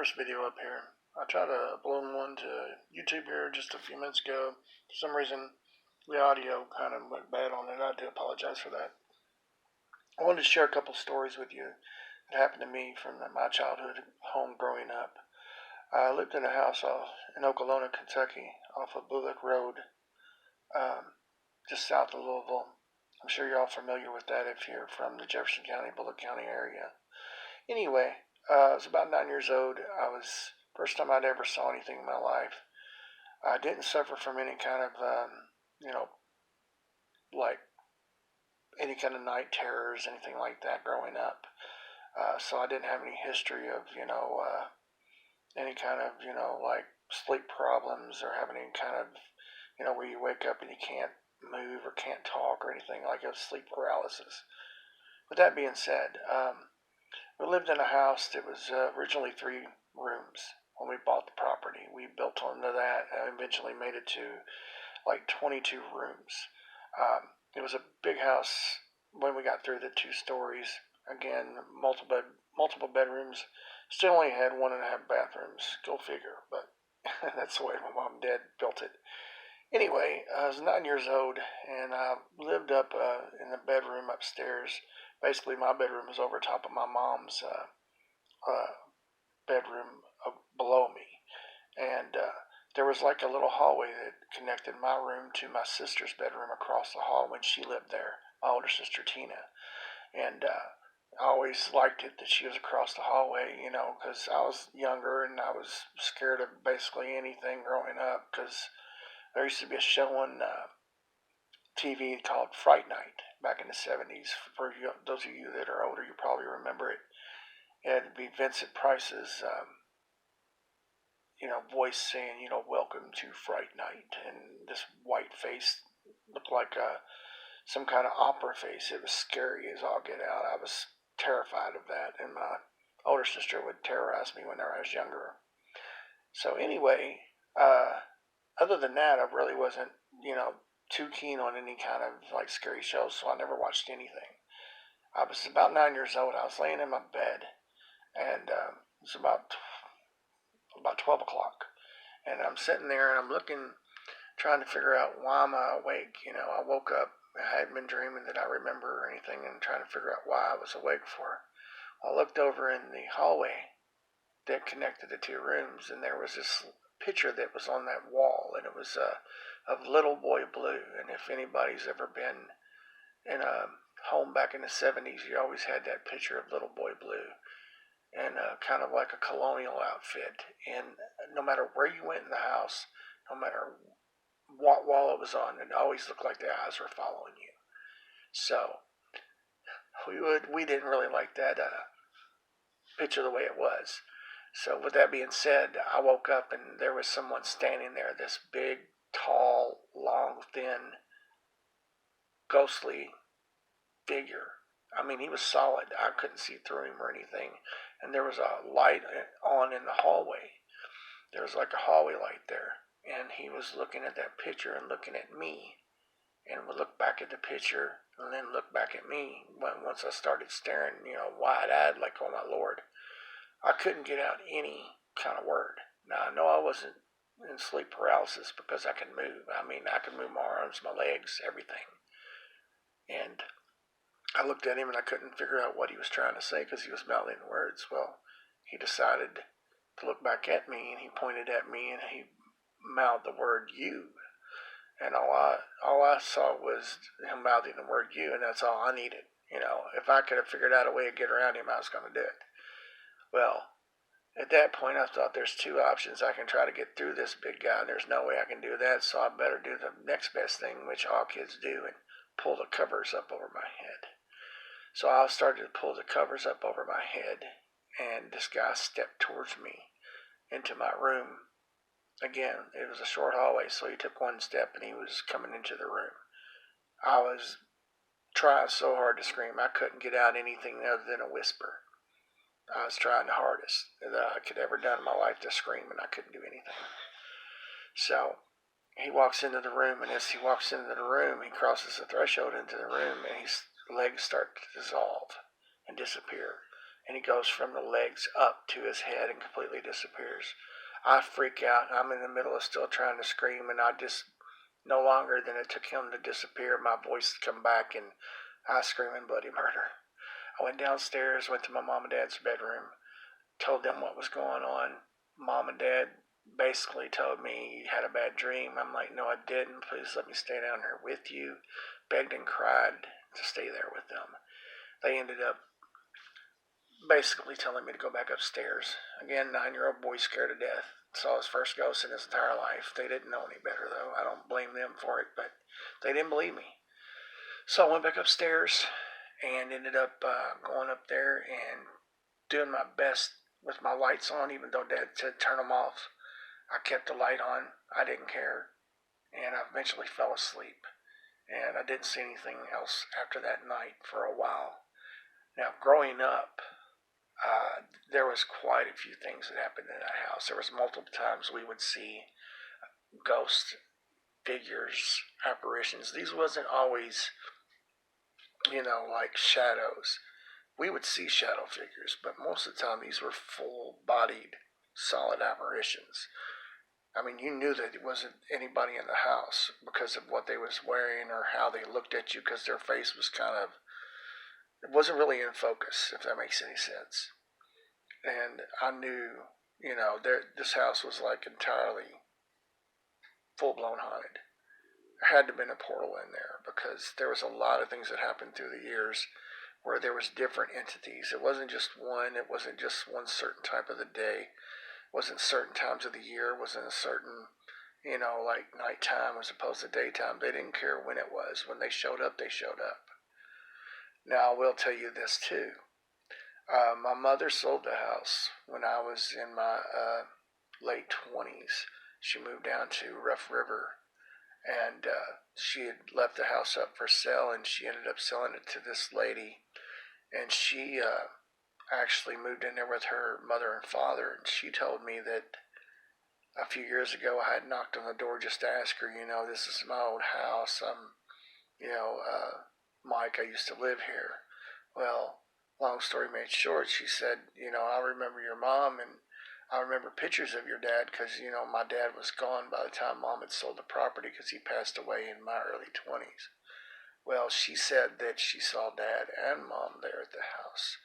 first video up here. I tried to upload one to YouTube here just a few minutes ago. For some reason, the audio kind of went bad on it. I do apologize for that. I wanted to share a couple stories with you that happened to me from my childhood home growing up. I lived in a house in Okolona, Kentucky, off of Bullock Road, just south of Louisville. I'm sure you're all familiar with that if you're from the Jefferson County, Bullock County area. Anyway, I was about 9 years old. First time I'd ever saw anything in my life. I didn't suffer from any kind of, like any kind of night terrors, anything like that growing up. So I didn't have any history of, any kind of, like sleep problems or having any kind of, where you wake up and you can't move or can't talk or anything like that, sleep paralysis. With that being said, we lived in a house that was originally 3 rooms when we bought the property. We built onto that and eventually made it to like 22 rooms. It was a big house when we got through the 2 stories. Again, multiple bedrooms. Still only had 1.5 bathrooms. Go figure, but that's the way my mom and dad built it. Anyway, I was 9 years old, and I lived up in the bedroom upstairs. Basically, my bedroom was over top of my mom's bedroom below me. And there was like a little hallway that connected my room to my sister's bedroom across the hall when she lived there, my older sister Tina. And I always liked it that she was across the hallway, because I was younger and I was scared of basically anything growing up, because there used to be a show on TV called Fright Night back in the 70s. For those of you that are older, you probably remember it. It'd be Vincent Price's, voice saying, welcome to Fright Night. And this white face looked like some kind of opera face. It was scary as all get out. I was terrified of that. And my older sister would terrorize me when I was younger. So anyway, other than that, I really wasn't, too keen on any kind of like scary shows, so I never watched anything. I was about 9 years old. I was laying in my bed, and it was about 12 o'clock, and I'm sitting there and I'm looking, trying to figure out why am I awake. I woke up. I hadn't been dreaming that I remember or anything, and trying to figure out why I was awake for. I looked over in the hallway that connected the 2 rooms, and there was this picture that was on that wall, and it was of Little Boy Blue. And if anybody's ever been in a home back in the 70s, you always had that picture of Little Boy Blue, and kind of like a colonial outfit. And no matter where you went in the house, no matter what wall it was on, it always looked like the eyes were following you. So we didn't really like that picture the way it was. So with that being said, I woke up and there was someone standing there, this big, tall, long, thin, ghostly figure. I mean, he was solid. I couldn't see through him or anything. And there was a light on in the hallway. There was like a hallway light there. And he was looking at that picture and looking at me. And would look back at the picture and then look back at me. Once I started staring, wide-eyed like, oh my Lord. I couldn't get out any kind of word. Now, I know I wasn't in sleep paralysis because I could move. I mean, I could move my arms, my legs, everything. And I looked at him and I couldn't figure out what he was trying to say because he was mouthing words. Well, he decided to look back at me, and he pointed at me and he mouthed the word "you." And all I saw was him mouthing the word "you," and that's all I needed. If I could have figured out a way to get around him, I was going to do it. Well, at that point, I thought there's 2 options. I can try to get through this big guy, and there's no way I can do that, so I better do the next best thing, which all kids do, and pull the covers up over my head. So I started to pull the covers up over my head, and this guy stepped towards me into my room. Again, it was a short hallway, so he took 1 step, and he was coming into the room. I was trying so hard to scream, I couldn't get out anything other than a whisper. I was trying the hardest that I could ever done in my life to scream, and I couldn't do anything. So he walks into the room, and as he walks into the room, he crosses the threshold into the room, and his legs start to dissolve and disappear. and he goes from the legs up to his head and completely disappears. I freak out, and I'm in the middle of still trying to scream, and I just, no longer than it took him to disappear, my voice come back, and I screaming bloody murder. I went downstairs, went to my mom and dad's bedroom, told them what was going on. Mom and dad basically told me you had a bad dream. I'm like, no, I didn't. Please let me stay down here with you. Begged and cried to stay there with them. They ended up basically telling me to go back upstairs. Again, 9-year-old boy scared to death. Saw his first ghost in his entire life. They didn't know any better, though. I don't blame them for it, but they didn't believe me. So I went back upstairs and ended up going up there and doing my best with my lights on, even though Dad said turn them off. I kept the light on. I didn't care. And I eventually fell asleep. And I didn't see anything else after that night for a while. Now, growing up, there was quite a few things that happened in that house. There was multiple times we would see ghost figures, apparitions. These wasn't always, like shadows. We would see shadow figures, but most of the time these were full-bodied, solid apparitions. I mean, you knew that it wasn't anybody in the house because of what they was wearing or how they looked at you, because their face was it wasn't really in focus, if that makes any sense. And I knew, this house was like entirely full-blown haunted. There had to have been a portal in there because there was a lot of things that happened through the years where there was different entities. It wasn't just one. It wasn't just one certain type of the day. It wasn't certain times of the year. It wasn't a certain, like nighttime as opposed to daytime. They didn't care when it was. When they showed up, they showed up. Now, I will tell you this too. My mother sold the house when I was in my late 20s. She moved down to Rough River, and she had left the house up for sale, and she ended up selling it to this lady. And she actually moved in there with her mother and father, and she told me that a few years ago I had knocked on the door just to ask her, this is my old house. Mike, I used to live here. Well, long story made short, she said, I remember your mom, and I remember pictures of your dad because, my dad was gone by the time Mom had sold the property because he passed away in my early 20s. Well, she said that she saw Dad and Mom there at the house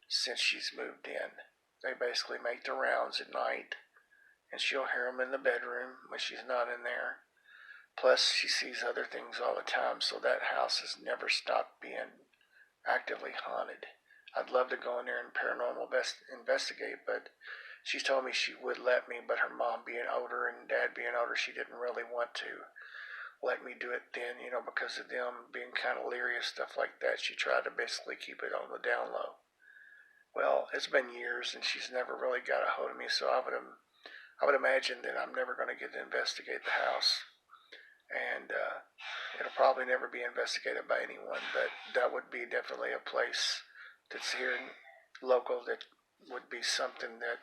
since she's moved in. They basically make the rounds at night, and she'll hear them in the bedroom when she's not in there. Plus, she sees other things all the time, so that house has never stopped being actively haunted. I'd love to go in there and paranormal investigate, but she's told me she would let me, but her mom being older and Dad being older, she didn't really want to let me do it then, because of them being kind of leery of stuff like that. She tried to basically keep it on the down low. Well, it's been years, and she's never really got a hold of me, so I would imagine that I'm never going to get to investigate the house. And it'll probably never be investigated by anyone, but that would be definitely a place that's here local that would be something that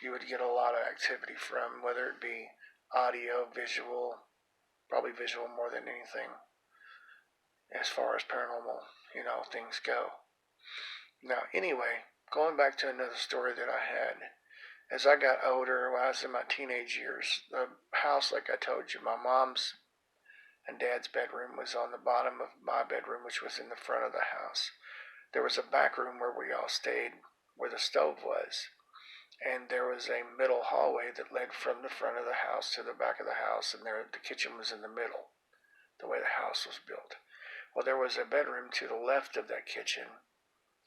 you would get a lot of activity from, whether it be audio, visual, probably visual more than anything, as far as paranormal, things go. Now, anyway, going back to another story that I had. As I got older, when I was in my teenage years, the house, like I told you, my mom's and Dad's bedroom was on the bottom of my bedroom, which was in the front of the house. There was a back room where we all stayed, where the stove was. And there was a middle hallway that led from the front of the house to the back of the house, and the kitchen was in the middle, the way the house was built. Well, there was a bedroom to the left of that kitchen.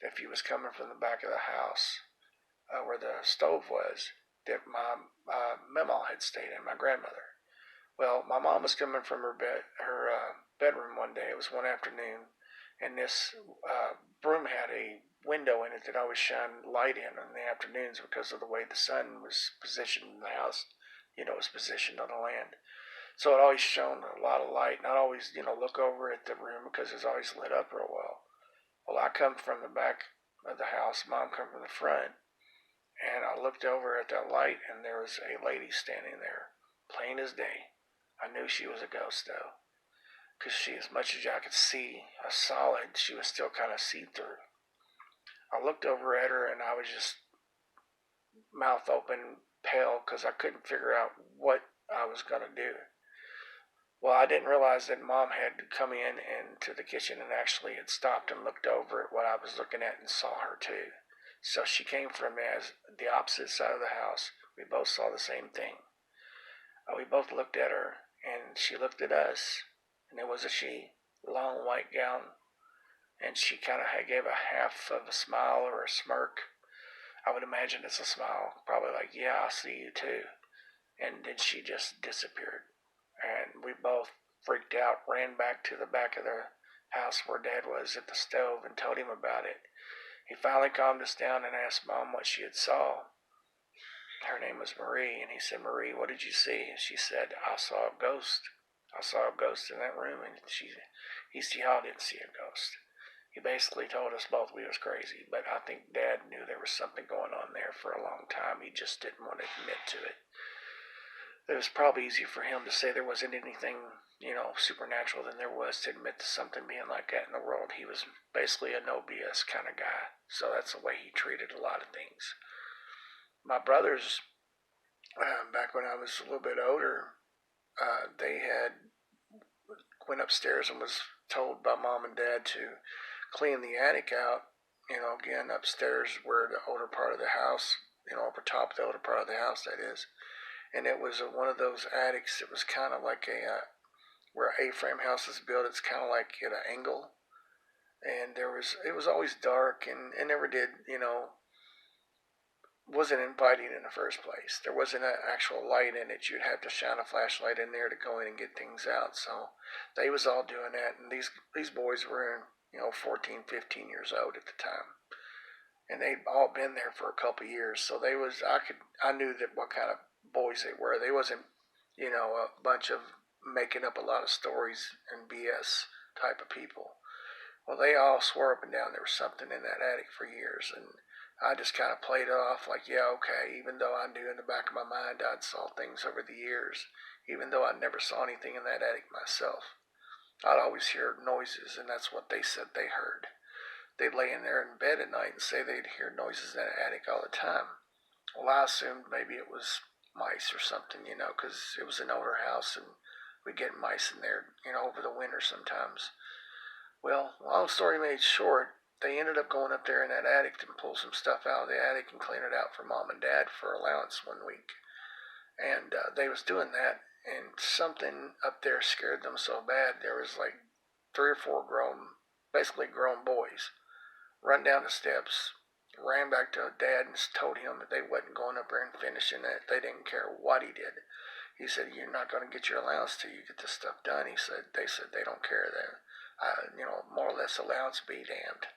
If you was coming from the back of the house, where the stove was, that my mama had stayed in, my grandmother. Well, my mom was coming from her bedroom one day. It was one afternoon, and this room had a window in it that always shined light in the afternoons because of the way the sun was positioned in the house. It was positioned on the land. So it always shone a lot of light, and I'd always, look over at the room because it's always lit up real well. Well, I come from the back of the house, Mom come from the front, and I looked over at that light, and there was a lady standing there, plain as day. I knew she was a ghost, though, because she, as much as I could see a solid, she was still kind of see-through. I looked over at her and I was just mouth open, pale, because I couldn't figure out what I was going to do. Well, I didn't realize that Mom had come in into the kitchen and actually had stopped and looked over at what I was looking at and saw her too. So she came from as the opposite side of the house. We both saw the same thing. We both looked at her and she looked at us, and it was a she, long white gown, and she kind of gave a half of a smile or a smirk. I would imagine it's a smile, probably like, yeah, I see you too. And then she just disappeared. And we both freaked out, ran back to the back of the house where Dad was at the stove and told him about it. He finally calmed us down and asked Mom what she had saw. Her name was Marie, and he said, Marie, what did you see? And she said, I saw a ghost. I saw a ghost in that room. And y'all didn't see a ghost. He basically told us both we was crazy, but I think Dad knew there was something going on there for a long time. He just didn't want to admit to it. It was probably easier for him to say there wasn't anything, supernatural than there was to admit to something being like that in the world. He was basically a no BS kind of guy, so that's the way he treated a lot of things. My brothers, back when I was a little bit older, they had went upstairs and was told by Mom and Dad to clean the attic out. Again, upstairs where the older part of the house, over top of the older part of the house, that is. And it was one of those attics. It was kind of like where an A-frame house is built. It's kind of like at an angle, and it was always dark, and it never did, wasn't inviting in the first place. There wasn't an actual light in it. You'd have to shine a flashlight in there to go in and get things out. So they was all doing that, and these boys were 14, 15 years old at the time, and they'd all been there for a couple of years. So I knew that what kind of boys they were. They wasn't, a bunch of making up a lot of stories and BS type of people. Well, they all swore up and down there was something in that attic for years, and I just kind of played it off like, yeah, okay, even though I knew in the back of my mind I'd saw things over the years, even though I never saw anything in that attic myself. I'd always hear noises, and that's what they said they heard. They'd lay in there in bed at night and say they'd hear noises in that attic all the time. Well, I assumed maybe it was mice or something, because it was an older house and we'd get mice in there, over the winter sometimes. Well, long story made short, they ended up going up there in that attic and pull some stuff out of the attic and clean it out for Mom and Dad for allowance one week. And they was doing that, and something up there scared them so bad. There was like 3 or 4 basically grown boys, run down the steps, ran back to Dad and told him that they wasn't going up there and finishing it. They didn't care what he did. He said, you're not going to get your allowance till you get this stuff done. They said they don't care that. More or less allowance be damned.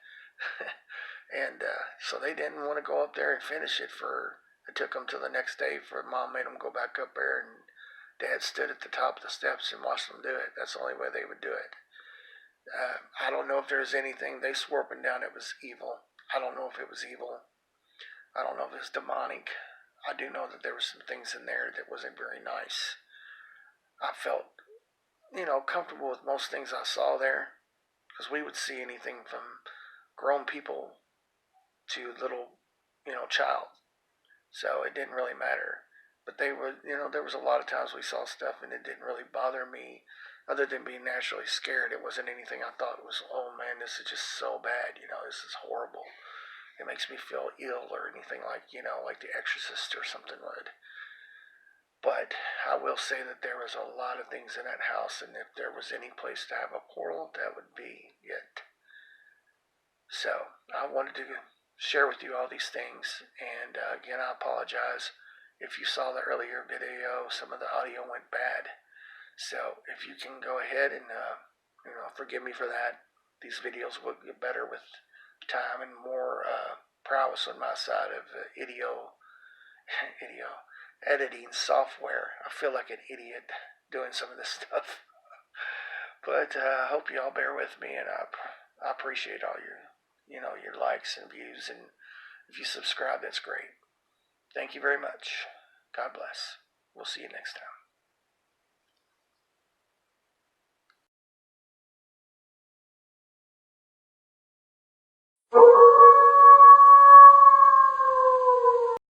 And so they didn't want to go up there and finish it it took them till the next day for Mom made them go back up there, and Dad stood at the top of the steps and watched them do it. That's the only way they would do it. I don't know if there's anything. They swore up and down it was evil. I don't know if it was evil. I don't know if it was demonic. I do know that there were some things in there that wasn't very nice. I felt, comfortable with most things I saw there, because we would see anything from grown people to little, child. So it didn't really matter. But there was a lot of times we saw stuff and it didn't really bother me, other than being naturally scared. It wasn't anything I thought was, oh man, this is just so bad, this is horrible. It makes me feel ill or anything like, like The Exorcist or something would. But I will say that there was a lot of things in that house, and if there was any place to have a portal, that would be it. So I wanted to share with you all these things, and again, I apologize if you saw the earlier video. Some of the audio went bad, so if you can go ahead and forgive me for that. These videos will get better with time and more prowess on my side of idio editing software. I feel like an idiot doing some of this stuff, but I hope you all bear with me, and I appreciate all your likes and views, and if you subscribe, that's great. Thank you very much. God bless. We'll see you next time.